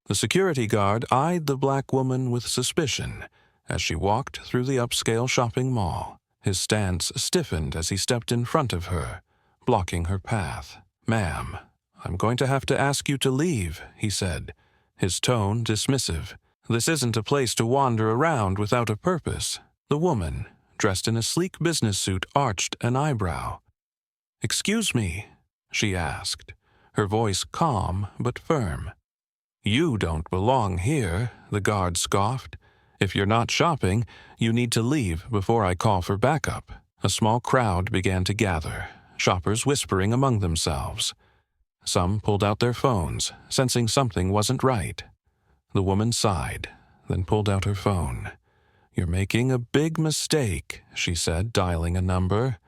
The security guard eyed the black woman with suspicion as she walked through the upscale shopping mall. His stance stiffened as he stepped in front of her, blocking her path. "Ma'am, I'm going to have to ask you to leave," he said, his tone dismissive. "This isn't a place to wander around without a purpose." The woman, dressed in a sleek business suit, arched an eyebrow. "Excuse me?" she asked, her voice calm but firm. "You don't belong here," the guard scoffed. "If you're not shopping, you need to leave before I call for backup." A small crowd began to gather, shoppers whispering among themselves. Some pulled out their phones, sensing something wasn't right. The woman sighed, then pulled out her phone. "You're making a big mistake," she said, dialing a number.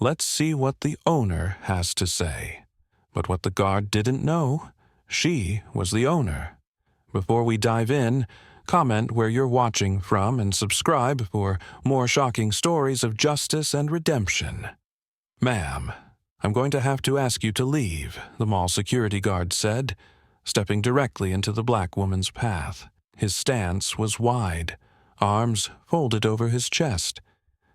"Let's see what the owner has to say." But what the guard didn't know, she was the owner. Before we dive in, comment where you're watching from and subscribe for more shocking stories of justice and redemption. "Ma'am, I'm going to have to ask you to leave," the mall security guard said, stepping directly into the black woman's path. His stance was wide, arms folded over his chest,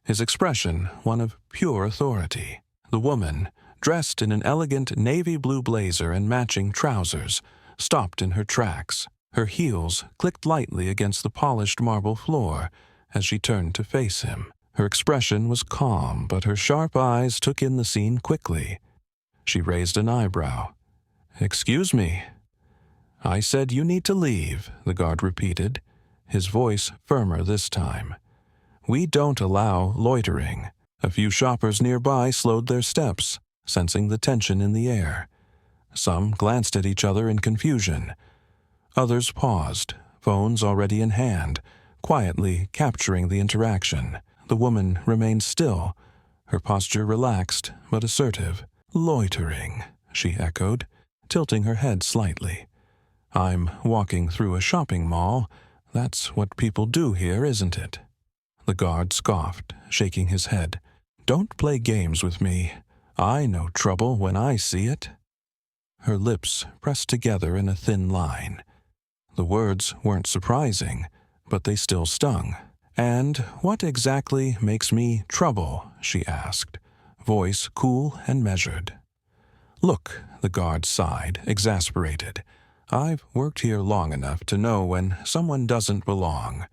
his expression one of pure authority. The woman, dressed in an elegant navy blue blazer and matching trousers, stopped in her tracks. Her heels clicked lightly against the polished marble floor as she turned to face him. Her expression was calm, but her sharp eyes took in the scene quickly. She raised an eyebrow. "Excuse me." "I said you need to leave," the guard repeated, his voice firmer this time. "We don't allow loitering." A few shoppers nearby slowed their steps, sensing the tension in the air. Some glanced at each other in confusion. Others paused, phones already in hand, quietly capturing the interaction. The woman remained still, her posture relaxed but assertive. "Loitering," she echoed, tilting her head slightly. "I'm walking through a shopping mall. That's what people do here, isn't it?" The guard scoffed, shaking his head. "Don't play games with me. I know trouble when I see it." Her lips pressed together in a thin line. The words weren't surprising, but they still stung. "And what exactly makes me trouble?" she asked, voice cool and measured. "Look," the guard sighed, exasperated. "I've worked here long enough to know when someone doesn't belong.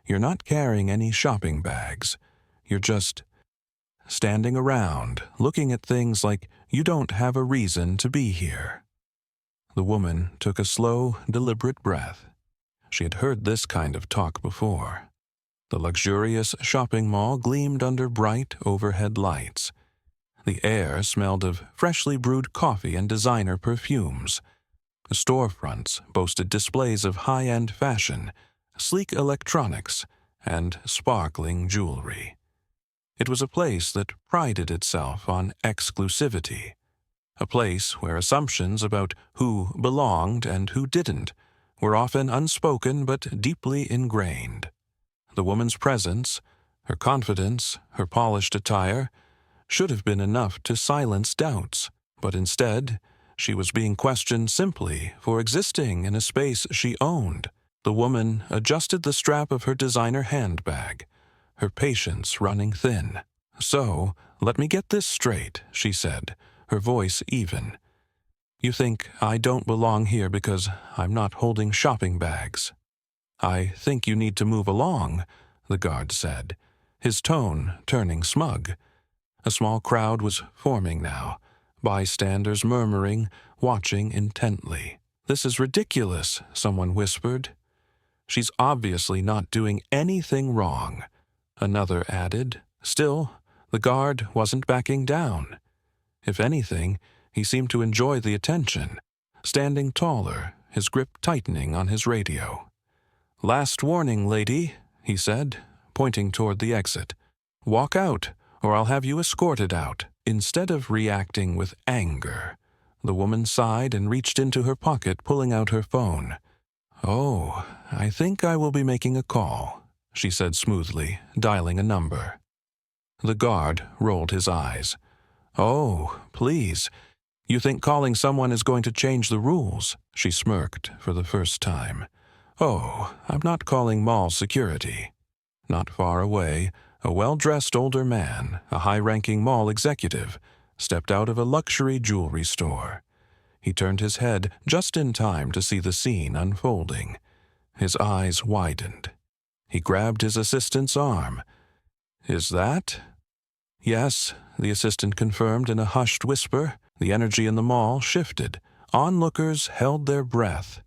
You're not carrying any shopping bags. You're just standing around, looking at things like you don't have a reason to be here." The woman took a slow, deliberate breath. She had heard this kind of talk before. The luxurious shopping mall gleamed under bright overhead lights. The air smelled of freshly brewed coffee and designer perfumes. The storefronts boasted displays of high-end fashion, sleek electronics, and sparkling jewelry. It was a place that prided itself on exclusivity, a place where assumptions about who belonged and who didn't were often unspoken but deeply ingrained. The woman's presence, her confidence, her polished attire, should have been enough to silence doubts, but instead, she was being questioned simply for existing in a space she owned. The woman adjusted the strap of her designer handbag, her patience running thin. "So, let me get this straight," she said, her voice even. "You think I don't belong here because I'm not holding shopping bags?" "I think you need to move along," the guard said, his tone turning smug. A small crowd was forming now, bystanders murmuring, watching intently. "This is ridiculous," someone whispered. "She's obviously not doing anything wrong," another added. Still, the guard wasn't backing down. If anything, he seemed to enjoy the attention, standing taller, his grip tightening on his radio. "Last warning, lady," he said, pointing toward the exit. "Walk out, or I'll have you escorted out." Instead of reacting with anger, the woman sighed and reached into her pocket, pulling out her phone. "Oh, I think I will be making a call," she said smoothly, dialing a number. The guard rolled his eyes. "Oh, please. You think calling someone is going to change the rules?" She smirked for the first time. "Oh, I'm not calling mall security." Not far away, a well-dressed older man, a high-ranking mall executive, stepped out of a luxury jewelry store. He turned his head just in time to see the scene unfolding. His eyes widened. He grabbed his assistant's arm. "Is that?" "Yes," the assistant confirmed in a hushed whisper. The energy in the mall shifted. Onlookers held their breath,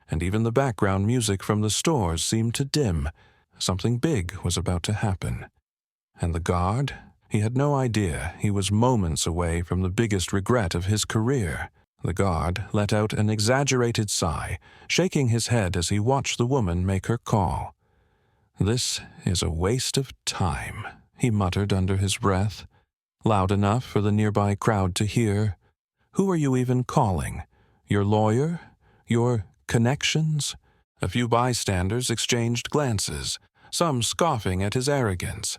and even the background music from the stores seemed to dim. Something big was about to happen. And the guard? He had no idea he was moments away from the biggest regret of his career. The guard let out an exaggerated sigh, shaking his head as he watched the woman make her call. "This is a waste of time," he muttered under his breath, loud enough for the nearby crowd to hear. "Who are you even calling? Your lawyer? Your connections?" A few bystanders exchanged glances, some scoffing at his arrogance.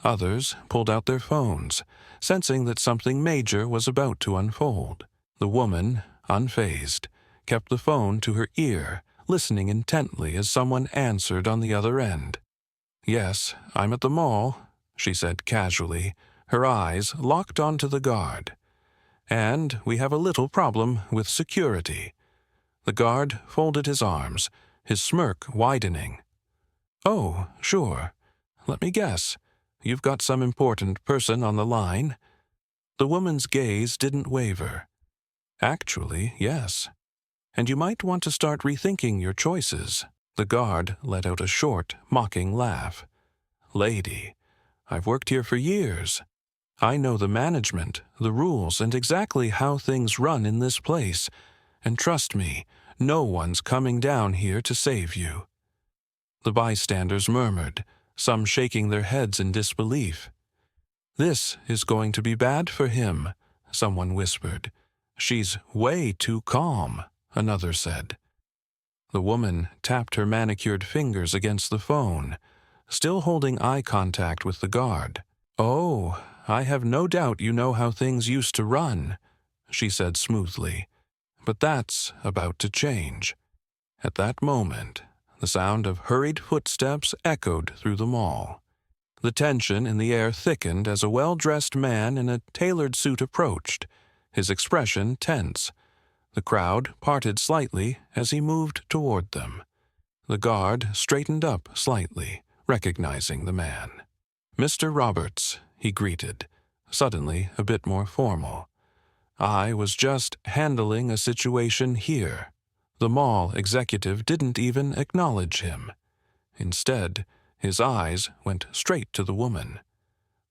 Others pulled out their phones, sensing that something major was about to unfold. The woman, unfazed, kept the phone to her ear, listening intently as someone answered on the other end. "Yes, I'm at the mall," she said casually, her eyes locked onto the guard. "And we have a little problem with security." The guard folded his arms, his smirk widening. "Oh, sure. Let me guess. You've got some important person on the line?" The woman's gaze didn't waver. "Actually, yes. And you might want to start rethinking your choices." The guard let out a short, mocking laugh. "Lady, I've worked here for years. I know the management, the rules, and exactly how things run in this place. And trust me, no one's coming down here to save you." The bystanders murmured, some shaking their heads in disbelief. "This is going to be bad for him," someone whispered. "She's way too calm," another said. The woman tapped her manicured fingers against the phone, still holding eye contact with the guard. "Oh, I have no doubt you know how things used to run," she said smoothly. "But that's about to change." At that moment, the sound of hurried footsteps echoed through the mall. The tension in the air thickened as a well-dressed man in a tailored suit approached, his expression tense. The crowd parted slightly as he moved toward them. The guard straightened up slightly, recognizing the man. "Mr. Roberts," he greeted, suddenly a bit more formal. "I was just handling a situation here." The mall executive didn't even acknowledge him. Instead, his eyes went straight to the woman.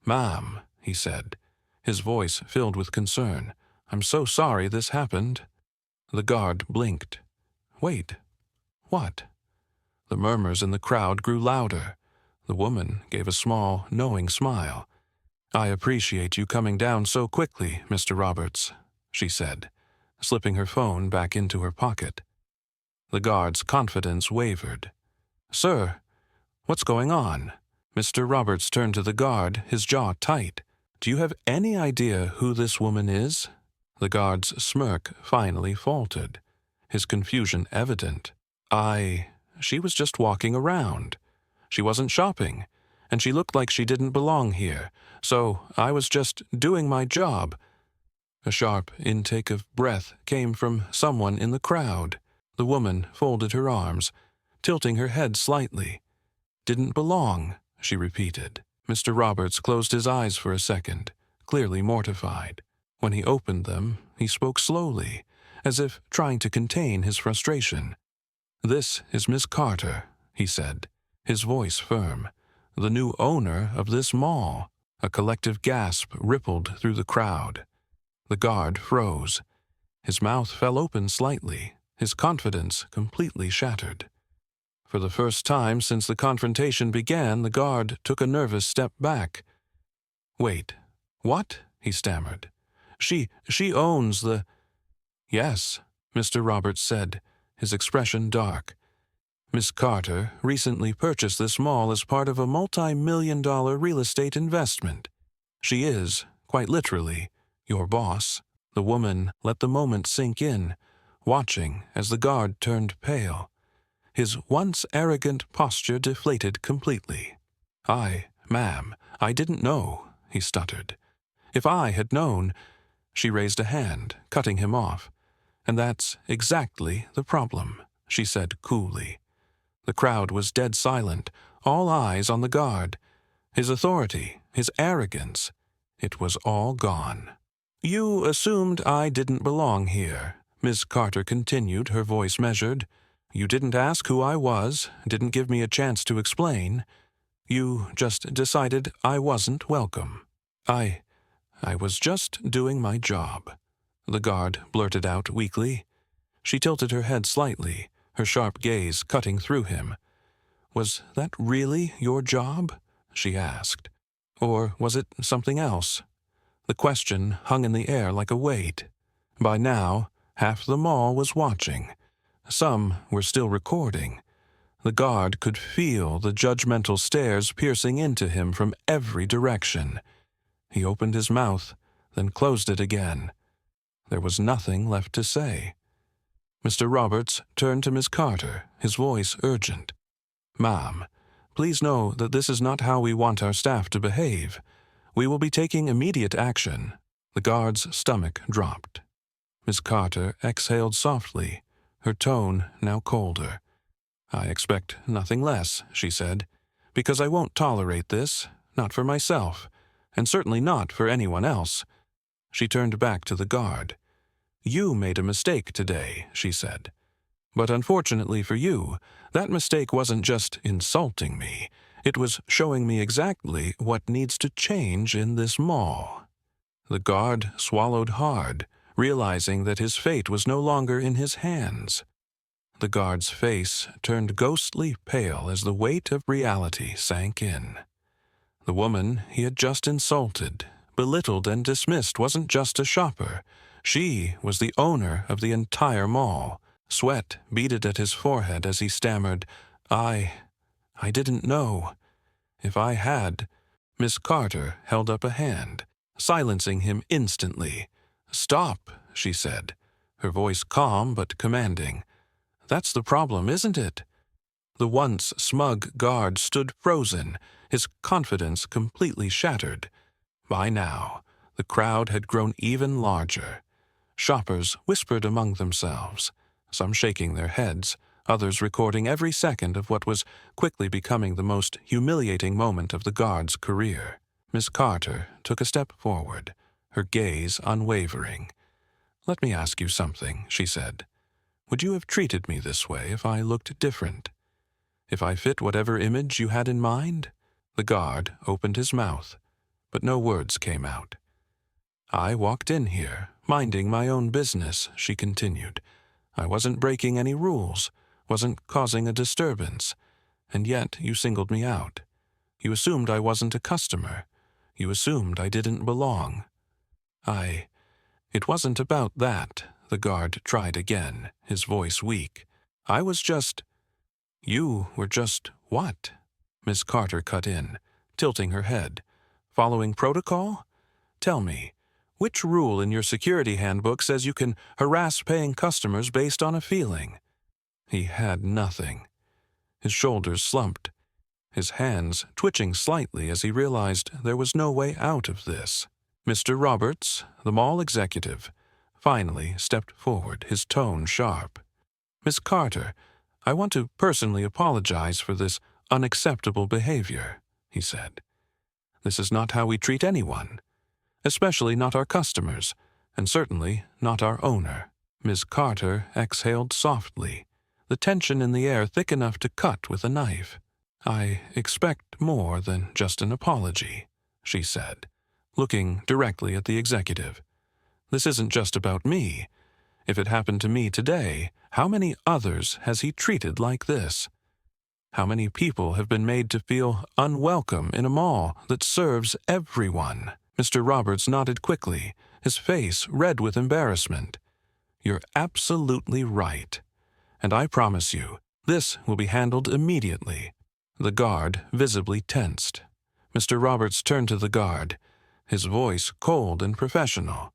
"Ma'am," he said, his voice filled with concern, "I'm so sorry this happened." The guard blinked. "Wait, what?" The murmurs in the crowd grew louder. The woman gave a small, knowing smile. "I appreciate you coming down so quickly, Mr. Roberts," she said, slipping her phone back into her pocket. The guard's confidence wavered. "Sir, what's going on?" Mr. Roberts turned to the guard, his jaw tight. "Do you have any idea who this woman is?" The guard's smirk finally faltered, his confusion evident. She was just walking around. She wasn't shopping, and she looked like she didn't belong here, so I was just doing my job." A sharp intake of breath came from someone in the crowd. The woman folded her arms, tilting her head slightly. "Didn't belong," she repeated. Mr. Roberts closed his eyes for a second, clearly mortified. When he opened them, he spoke slowly, as if trying to contain his frustration. "This is Miss Carter," he said, his voice firm. "The new owner of this mall." A collective gasp rippled through the crowd. The guard froze. His mouth fell open slightly, his confidence completely shattered. For the first time since the confrontation began, the guard took a nervous step back. "Wait, what?" he stammered. She owns the—" "Yes," Mr. Roberts said, his expression dark. "Miss Carter recently purchased this mall as part of a multi-million-dollar real estate investment. She is, quite literally, your boss." The woman let the moment sink in, watching as the guard turned pale. His once arrogant posture deflated completely. Ma'am, I didn't know," he stuttered. "If I had known—" She raised a hand, cutting him off. "And that's exactly the problem," she said coolly. The crowd was dead silent, all eyes on the guard. His authority, his arrogance, it was all gone. "You assumed I didn't belong here," Miss Carter continued, her voice measured. "You didn't ask who I was, didn't give me a chance to explain. You just decided I wasn't welcome. I was just doing my job," the guard blurted out weakly. She tilted her head slightly, her sharp gaze cutting through him. "Was that really your job?" she asked. "Or was it something else?" The question hung in the air like a weight. By now, half the mall was watching. Some were still recording. The guard could feel the judgmental stares piercing into him from every direction. He opened his mouth, then closed it again. There was nothing left to say. Mr. Roberts turned to Miss Carter, his voice urgent. "Ma'am, please know that this is not how we want our staff to behave. We will be taking immediate action." The guard's stomach dropped. Miss Carter exhaled softly, her tone now colder. "I expect nothing less," she said, "because I won't tolerate this, not for myself, and certainly not for anyone else." She turned back to the guard. "You made a mistake today," she said. "But unfortunately for you, that mistake wasn't just insulting me. It was showing me exactly what needs to change in this mall." The guard swallowed hard, realizing that his fate was no longer in his hands. The guard's face turned ghostly pale as the weight of reality sank in. The woman he had just insulted, belittled and dismissed wasn't just a shopper. She was the owner of the entire mall. Sweat beaded at his forehead as he stammered, I didn't know. If I had—" Miss Carter held up a hand, silencing him instantly. "Stop," she said, her voice calm but commanding. "That's the problem, isn't it?" The once smug guard stood frozen, his confidence completely shattered. By now, the crowd had grown even larger. Shoppers whispered among themselves, some shaking their heads, others recording every second of what was quickly becoming the most humiliating moment of the guard's career. Miss Carter took a step forward, her gaze unwavering. "Let me ask you something," she said. "Would you have treated me this way if I looked different? If I fit whatever image you had in mind?" The guard opened his mouth, but no words came out. "I walked in here, minding my own business," she continued. "I wasn't breaking any rules, wasn't causing a disturbance, and yet you singled me out. You assumed I wasn't a customer. You assumed I didn't belong. It wasn't about that," the guard tried again, his voice weak. "I was just—" "You were just what?" Miss Carter cut in, tilting her head. "Following protocol? Tell me, which rule in your security handbook says you can harass paying customers based on a feeling?" He had nothing. His shoulders slumped, his hands twitching slightly as he realized there was no way out of this. Mr. Roberts, the mall executive, finally stepped forward, his tone sharp. "Miss Carter, I want to personally apologize for this unacceptable behavior," he said. "This is not how we treat anyone, especially not our customers, and certainly not our owner." Miss Carter exhaled softly, the tension in the air thick enough to cut with a knife. "I expect more than just an apology," she said, looking directly at the executive. "This isn't just about me. If it happened to me today, how many others has he treated like this? How many people have been made to feel unwelcome in a mall that serves everyone?" Mr. Roberts nodded quickly, his face red with embarrassment. "You're absolutely right. And I promise you, this will be handled immediately." The guard visibly tensed. Mr. Roberts turned to the guard, his voice cold and professional.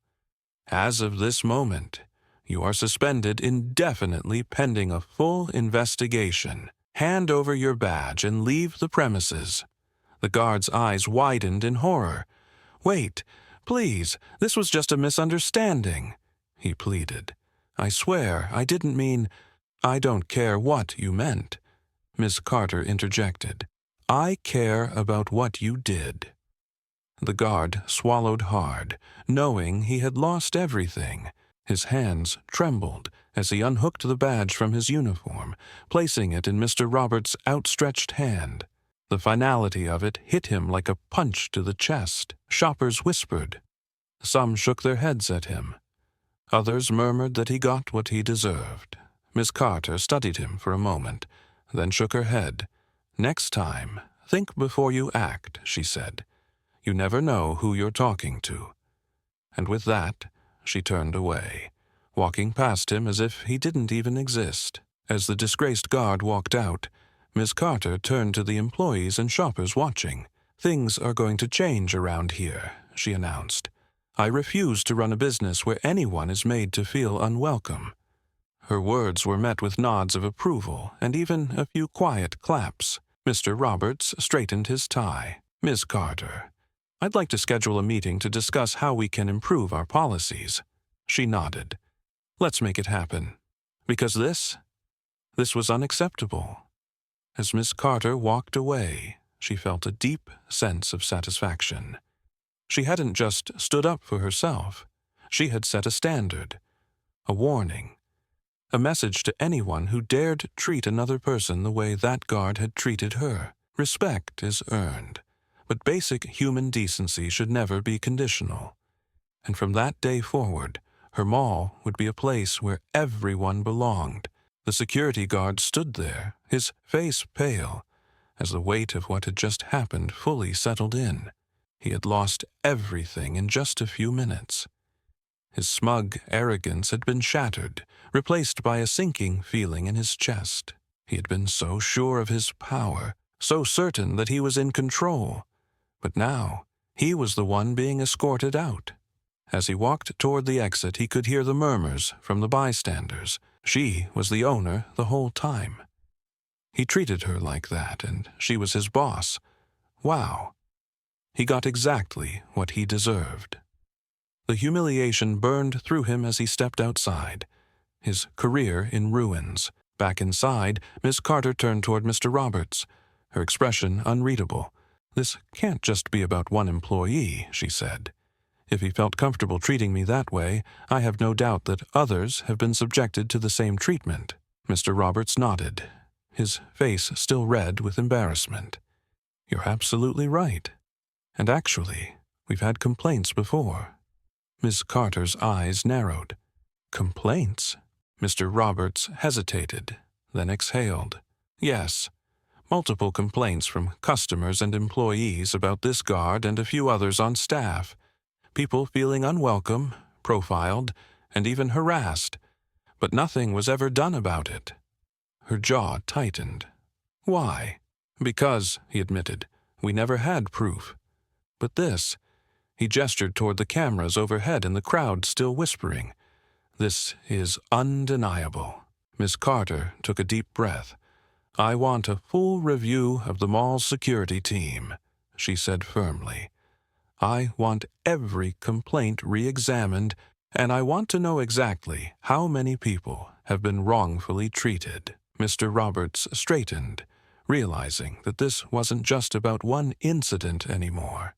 "As of this moment, You are suspended indefinitely pending a full investigation. Hand over your badge and leave the premises." The guard's eyes widened in horror. "Wait, please, this was just a misunderstanding," he pleaded. "I swear I didn't mean—" "I don't care what you meant," Miss Carter interjected. "I care about what you did." The guard swallowed hard, knowing he had lost everything. His hands trembled as he unhooked the badge from his uniform, placing it in Mr. Roberts' outstretched hand. The finality of it hit him like a punch to the chest. Shoppers whispered. Some shook their heads at him. Others murmured that he got what he deserved. Miss Carter studied him for a moment, then shook her head. "Next time, think before you act," she said. "You never know who you're talking to." And with that, she turned away, walking past him as if he didn't even exist. As the disgraced guard walked out, Miss Carter turned to the employees and shoppers watching. "Things are going to change around here," she announced. "I refuse to run a business where anyone is made to feel unwelcome." Her words were met with nods of approval and even a few quiet claps. Mr. Roberts straightened his tie. "Miss Carter, I'd like to schedule a meeting to discuss how we can improve our policies." She nodded. "Let's make it happen. Because this was unacceptable." As Miss Carter walked away, she felt a deep sense of satisfaction. She hadn't just stood up for herself. She had set a standard, a warning, a message to anyone who dared treat another person the way that guard had treated her. Respect is earned, but basic human decency should never be conditional. And from that day forward, her mall would be a place where everyone belonged. The security guard stood there, his face pale, as the weight of what had just happened fully settled in. He had lost everything in just a few minutes. His smug arrogance had been shattered, replaced by a sinking feeling in his chest. He had been so sure of his power, so certain that he was in control. But now, he was the one being escorted out. As he walked toward the exit, he could hear the murmurs from the bystanders. She was the owner the whole time. He treated her like that, and she was his boss. Wow. He got exactly what he deserved. The humiliation burned through him as he stepped outside, his career in ruins. Back inside, Miss Carter turned toward Mr. Roberts, her expression unreadable. "This can't just be about one employee," she said. "If he felt comfortable treating me that way, I have no doubt that others have been subjected to the same treatment." Mr. Roberts nodded, his face still red with embarrassment. "You're absolutely right. And actually, we've had complaints before." Miss Carter's eyes narrowed. "Complaints?" Mr. Roberts hesitated, then exhaled. "Yes, multiple complaints from customers and employees about this guard and a few others on staff. People feeling unwelcome, profiled, and even harassed. But nothing was ever done about it." Her jaw tightened. "Why?" "Because," he admitted, "we never had proof. But this," he gestured toward the cameras overhead and the crowd still whispering, "this is undeniable." Miss Carter took a deep breath. "I want a full review of the mall's security team," she said firmly. "I want every complaint re-examined, and I want to know exactly how many people have been wrongfully treated." Mr. Roberts straightened, realizing that this wasn't just about one incident anymore.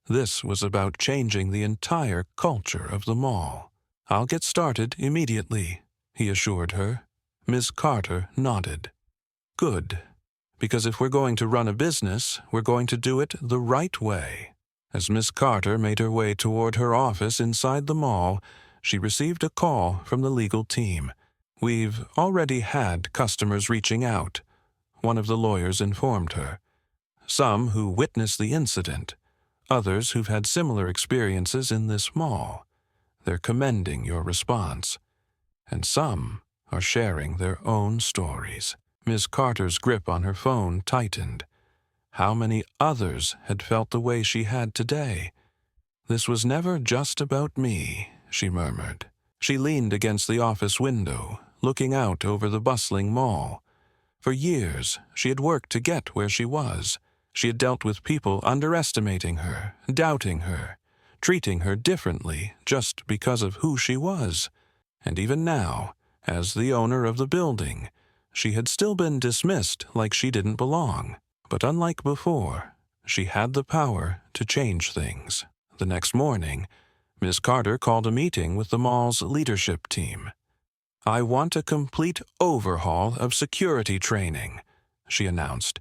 This was about changing the entire culture of the mall. "I'll get started immediately," he assured her. Miss Carter nodded. "Good, because if we're going to run a business, we're going to do it the right way." As Miss Carter made her way toward her office inside the mall, she received a call from the legal team. "We've already had customers reaching out," one of the lawyers informed her. "Some who witnessed the incident, others who've had similar experiences in this mall. They're commending your response. And some are sharing their own stories." Miss Carter's grip on her phone tightened. How many others had felt the way she had today? "This was never just about me," she murmured. She leaned against the office window, looking out over the bustling mall. For years, she had worked to get where she was. She had dealt with people underestimating her, doubting her, treating her differently just because of who she was. And even now, as the owner of the building, she had still been dismissed like she didn't belong. But unlike before, she had the power to change things. The next morning, Ms. Carter called a meeting with the mall's leadership team. "I want a complete overhaul of security training," she announced.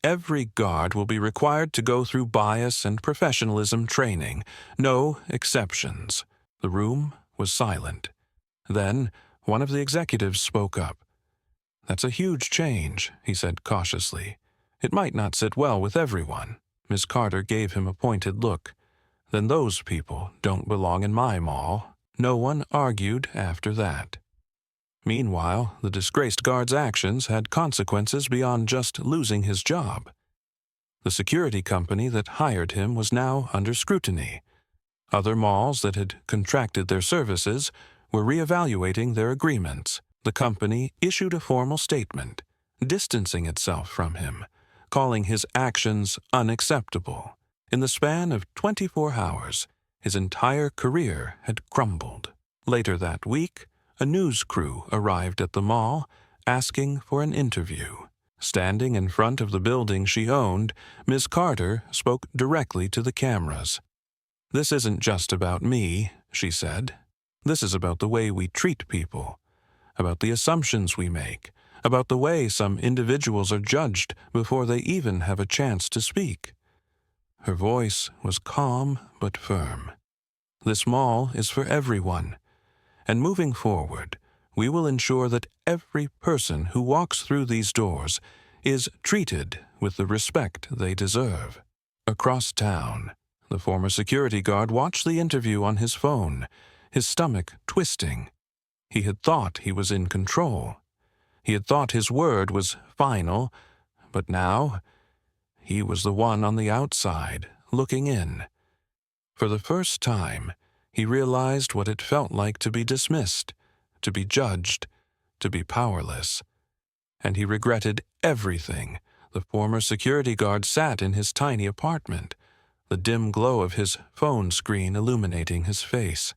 "Every guard will be required to go through bias and professionalism training, no exceptions." The room was silent. Then, one of the executives spoke up. "That's a huge change," he said cautiously. "It might not sit well with everyone." Ms. Carter gave him a pointed look. "Then those people don't belong in my mall." No one argued after that. Meanwhile, the disgraced guard's actions had consequences beyond just losing his job. The security company that hired him was now under scrutiny. Other malls that had contracted their services were reevaluating their agreements. The company issued a formal statement, distancing itself from him, calling his actions unacceptable. In the span of 24 hours, his entire career had crumbled. Later that week, a news crew arrived at the mall, asking for an interview. Standing in front of the building she owned, Ms. Carter spoke directly to the cameras. "This isn't just about me," she said. "This is about the way we treat people, about the assumptions we make, about the way some individuals are judged before they even have a chance to speak." Her voice was calm but firm. "This mall is for everyone. And moving forward, we will ensure that every person who walks through these doors is treated with the respect they deserve." Across town, the former security guard watched the interview on his phone, his stomach twisting. He had thought he was in control. He had thought his word was final, but now he was the one on the outside, looking in. For the first time, he realized what it felt like to be dismissed, to be judged, to be powerless. And he regretted everything. The former security guard sat in his tiny apartment, the dim glow of his phone screen illuminating his face.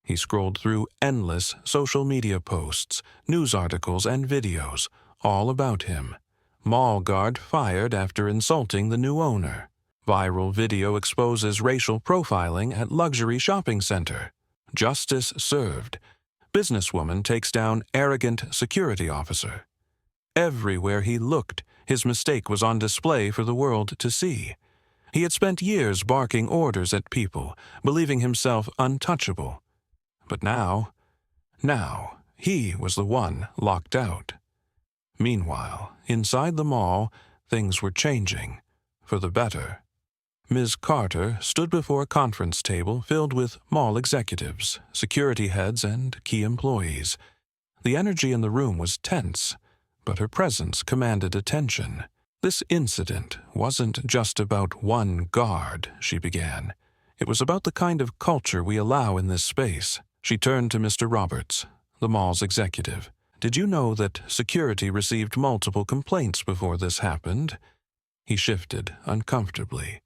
He scrolled through endless social media posts, news articles, and videos, all about him. Mall guard fired after insulting the new owner. Viral video exposes racial profiling at luxury shopping center. Justice served. Businesswoman takes down arrogant security officer. Everywhere he looked, his mistake was on display for the world to see. He had spent years barking orders at people, believing himself untouchable. But now he was the one locked out. Meanwhile, inside the mall, things were changing, for the better. Ms. Carter stood before a conference table filled with mall executives, security heads, and key employees. The energy in the room was tense, but her presence commanded attention. "This incident wasn't just about one guard," she began. "It was about the kind of culture we allow in this space." She turned to Mr. Roberts, the mall's executive. "Did you know that security received multiple complaints before this happened?" He shifted uncomfortably.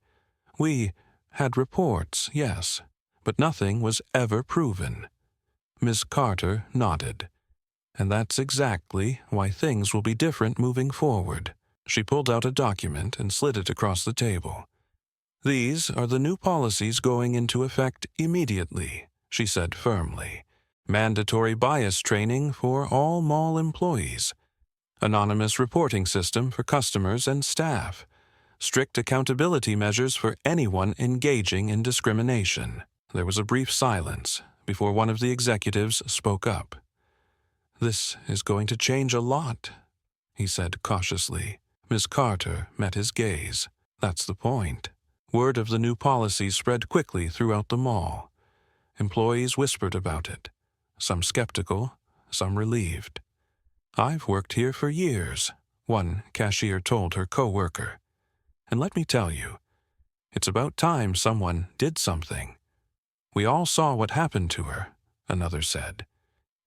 "We had reports, yes, but nothing was ever proven." Ms. Carter nodded. "And that's exactly why things will be different moving forward." She pulled out a document and slid it across the table. "These are the new policies going into effect immediately," she said firmly. "Mandatory bias training for all mall employees. Anonymous reporting system for customers and staff. Strict accountability measures for anyone engaging in discrimination." There was a brief silence before one of the executives spoke up. "This is going to change a lot," he said cautiously. Ms. Carter met his gaze. "That's the point." Word of the new policy spread quickly throughout the mall. Employees whispered about it, some skeptical, some relieved. "I've worked here for years," one cashier told her coworker. "And let me tell you, it's about time someone did something. We all saw what happened to her, another said.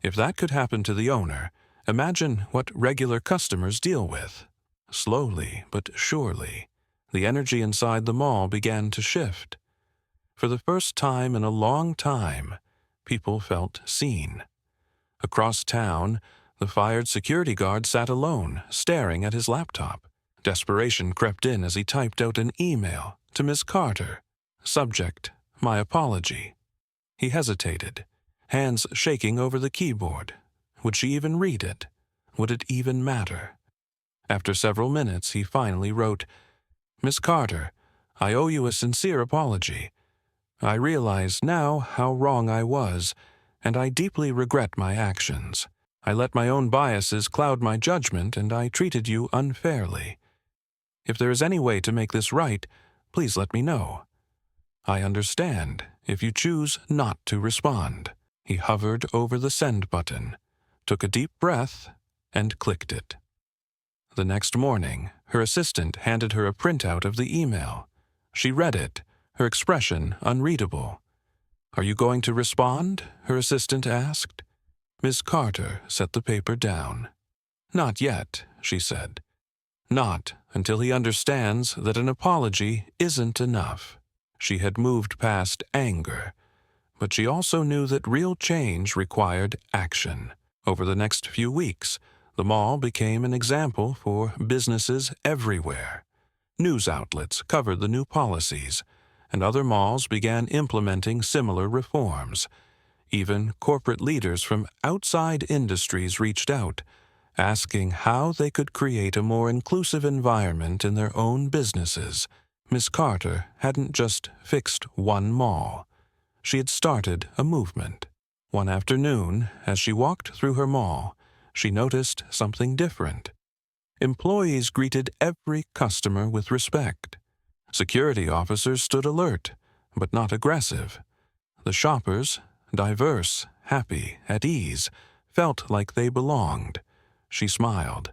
If that could happen to the owner, imagine what regular customers deal with. Slowly but surely, the energy inside the mall began to shift. For the first time in a long time, people felt seen. Across town, the fired security guard sat alone, staring at his laptop. Desperation crept in as he typed out an email to Miss Carter. Subject, my apology. He hesitated, hands shaking over the keyboard. Would she even read it? Would it even matter? After several minutes, he finally wrote, Miss Carter, I owe you a sincere apology. I realize now how wrong I was, and I deeply regret my actions. I let my own biases cloud my judgment, and I treated you unfairly. If there is any way to make this right, please let me know. I understand if you choose not to respond. He hovered over the send button, took a deep breath, and clicked it. The next morning, her assistant handed her a printout of the email. She read it, her expression unreadable. Are you going to respond? Her assistant asked. Miss Carter set the paper down. Not yet, she said. Not until he understands that an apology isn't enough. She had moved past anger, but she also knew that real change required action. Over the next few weeks, the mall became an example for businesses everywhere. News outlets covered the new policies, and other malls began implementing similar reforms. Even corporate leaders from outside industries reached out, asking how they could create a more inclusive environment in their own businesses. Miss Carter hadn't just fixed one mall. She had started a movement. One afternoon, as she walked through her mall, she noticed something different. Employees greeted every customer with respect. Security officers stood alert, but not aggressive. The shoppers, diverse, happy, at ease, felt like they belonged. She smiled.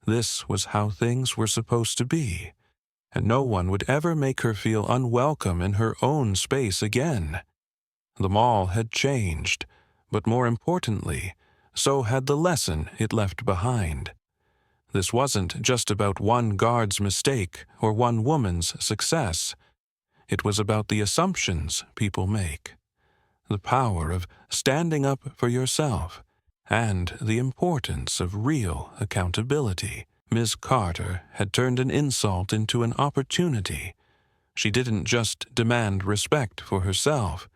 This was how things were supposed to be, and no one would ever make her feel unwelcome in her own space again. The mall had changed, but more importantly, so had the lesson it left behind. This wasn't just about one guard's mistake or one woman's success. It was about the assumptions people make, the power of standing up for yourself, and the importance of real accountability. Ms. Carter had turned an insult into an opportunity. She didn't just demand respect for herself.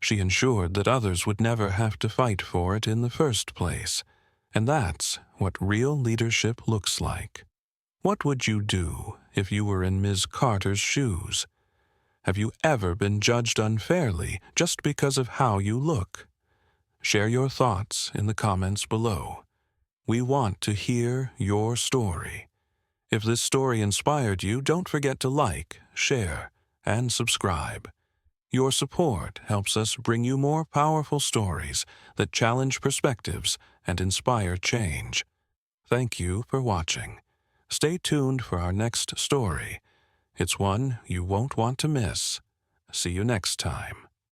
She ensured that others would never have to fight for it in the first place. And that's what real leadership looks like. What would you do if you were in Ms. Carter's shoes? Have you ever been judged unfairly just because of how you look? Share your thoughts in the comments below. We want to hear your story. If this story inspired you, don't forget to like, share, and subscribe. Your support helps us bring you more powerful stories that challenge perspectives and inspire change. Thank you for watching. Stay tuned for our next story. It's one you won't want to miss. See you next time.